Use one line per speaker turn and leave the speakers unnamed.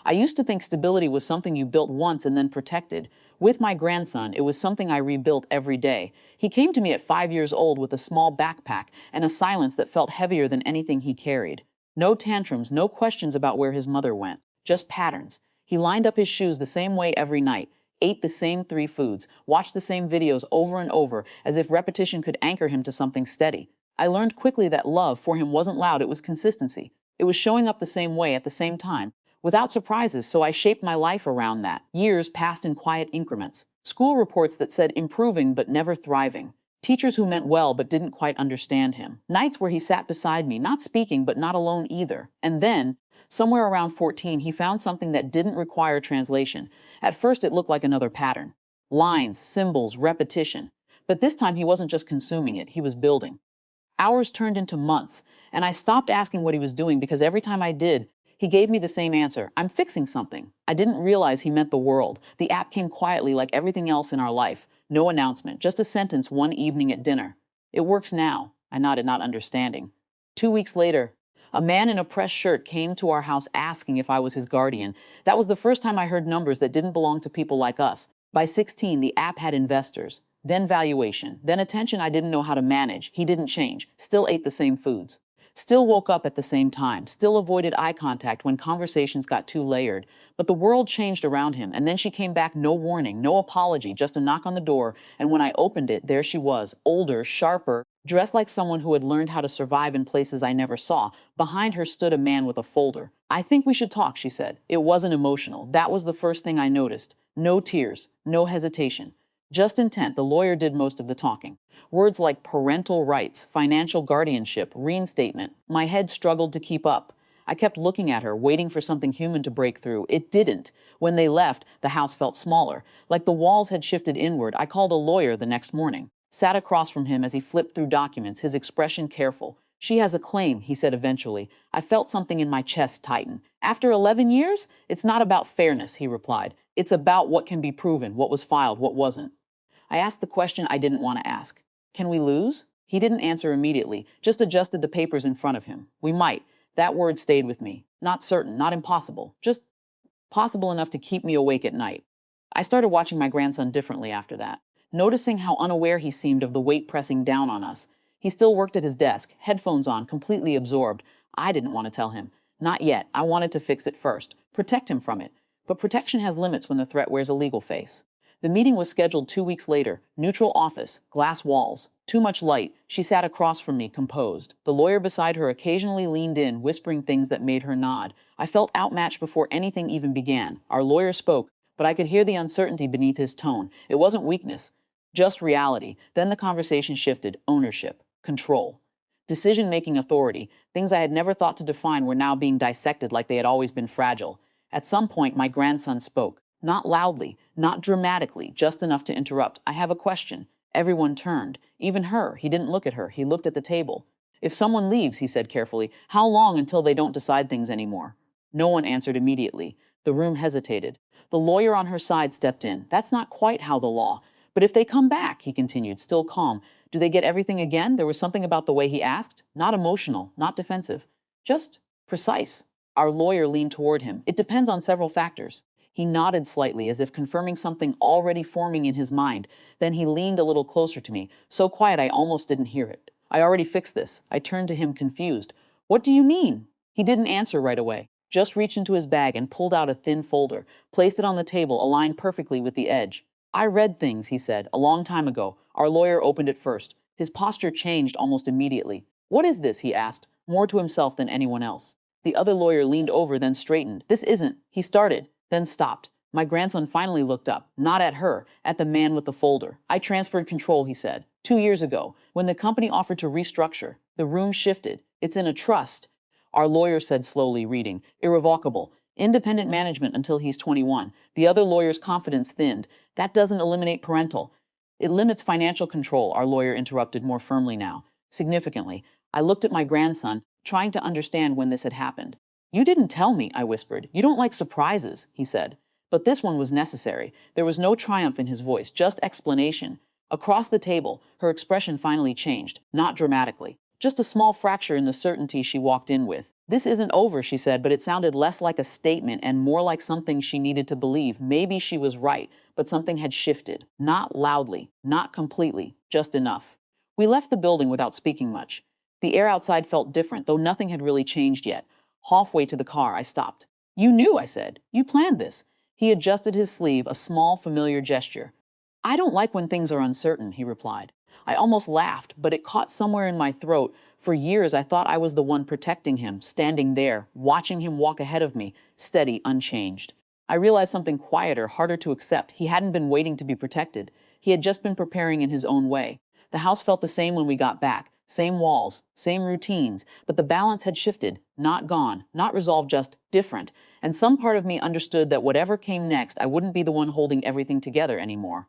I used to think stability was something you built once and then protected. With my grandson, it was something I rebuilt every day. He came to me at 5 years old with a small backpack and a silence that felt heavier than anything he carried. No tantrums, no questions about where his mother went, just patterns. He lined up his shoes the same way every night, ate the same three foods, watched the same videos over and over, as if repetition could anchor him to something steady. I learned quickly that love for him wasn't loud, it was consistency. It was showing up the same way at the same time, without surprises, so I shaped my life around that. Years passed in quiet increments. School reports that said improving but never thriving. Teachers who meant well but didn't quite understand him. Nights where he sat beside me, not speaking but not alone either. And then, somewhere around 14, he found something that didn't require translation. At first, it looked like another pattern. Lines, symbols, repetition. But this time he wasn't just consuming it, he was building. Hours turned into months, and I stopped asking what he was doing because every time I did, he gave me the same answer. I'm fixing something. I didn't realize he meant the world. The app came quietly like everything else in our life. No announcement, just a sentence one evening at dinner. It works now. I nodded, not understanding. 2 weeks later, a man in a pressed shirt came to our house asking if I was his guardian. That was the first time I heard numbers that didn't belong to people like us. By 16, the app had investors, then valuation, then attention I didn't know how to manage. He didn't change, still ate the same foods. Still woke up at the same time, still avoided eye contact when conversations got too layered. But the world changed around him, and then she came back, no warning, no apology, just a knock on the door, and when I opened it, there she was, older, sharper, dressed like someone who had learned how to survive in places I never saw. Behind her stood a man with a folder. I think we should talk, she said. It wasn't emotional. That was the first thing I noticed. No tears, no hesitation. Just intent. The lawyer did most of the talking. Words like parental rights, financial guardianship, reinstatement. My head struggled to keep up. I kept looking at her, waiting for something human to break through. It didn't. When they left, the house felt smaller, like the walls had shifted inward. I called a lawyer the next morning, sat across from him as he flipped through documents, his expression careful. She has a claim, he said eventually. I felt something in my chest tighten. After 11 years? It's not about fairness, he replied. It's about what can be proven, what was filed, what wasn't. I asked the question I didn't want to ask. Can we lose? He didn't answer immediately, just adjusted the papers in front of him. We might. That word stayed with me. Not certain, not impossible, just possible enough to keep me awake at night. I started watching my grandson differently after that, noticing how unaware he seemed of the weight pressing down on us. He still worked at his desk, headphones on, completely absorbed. I didn't want to tell him. Not yet. I wanted to fix it first, protect him from it. But protection has limits when the threat wears a legal face. The meeting was scheduled 2 weeks later. Neutral office, glass walls, too much light. She sat across from me, composed. The lawyer beside her occasionally leaned in, whispering things that made her nod. I felt outmatched before anything even began. Our lawyer spoke, but I could hear the uncertainty beneath his tone. It wasn't weakness, just reality. Then the conversation shifted. Ownership, control, decision-making authority. Things I had never thought to define were now being dissected like they had always been fragile. At some point, my grandson spoke. Not loudly, not dramatically, just enough to interrupt. I have a question. Everyone turned. Even her. He didn't look at her. He looked at the table. If someone leaves, he said carefully, how long until they don't decide things anymore? No one answered immediately. The room hesitated. The lawyer on her side stepped in. That's not quite how the law. But if they come back, he continued, still calm, do they get everything again? There was something about the way he asked. Not emotional, not defensive. Just precise. Our lawyer leaned toward him. It depends on several factors. He nodded slightly, as if confirming something already forming in his mind. Then he leaned a little closer to me, so quiet I almost didn't hear it. I already fixed this. I turned to him, confused. What do you mean? He didn't answer right away, just reached into his bag and pulled out a thin folder, placed it on the table, aligned perfectly with the edge. I read things, he said, a long time ago. Our lawyer opened it first. His posture changed almost immediately. What is this? He asked, more to himself than anyone else. The other lawyer leaned over, then straightened. This isn't. He started, then stopped. My grandson finally looked up, not at her, at the man with the folder. I transferred control, he said. 2 years ago, when the company offered to restructure, the room shifted. It's in a trust. Our lawyer said slowly, reading. Irrevocable. Independent management until he's 21. The other lawyer's confidence thinned. That doesn't eliminate parental. It limits financial control, our lawyer interrupted more firmly now. Significantly. I looked at my grandson, trying to understand when this had happened. You didn't tell me, I whispered. You don't like surprises, he said. But this one was necessary. There was no triumph in his voice, just explanation. Across the table, her expression finally changed, not dramatically. Just a small fracture in the certainty she walked in with. This isn't over, she said, but it sounded less like a statement and more like something she needed to believe. Maybe she was right, but something had shifted. Not loudly, not completely, just enough. We left the building without speaking much. The air outside felt different, though nothing had really changed yet. Halfway to the car, I stopped. You knew, I said. You planned this. He adjusted his sleeve, a small, familiar gesture. I don't like when things are uncertain, he replied. I almost laughed, but it caught somewhere in my throat. For years, I thought I was the one protecting him, standing there, watching him walk ahead of me, steady, unchanged. I realized something quieter, harder to accept. He hadn't been waiting to be protected. He had just been preparing in his own way. The house felt the same when we got back. Same walls, same routines, but the balance had shifted, not gone, not resolved, just different. And some part of me understood that whatever came next, I wouldn't be the one holding everything together anymore.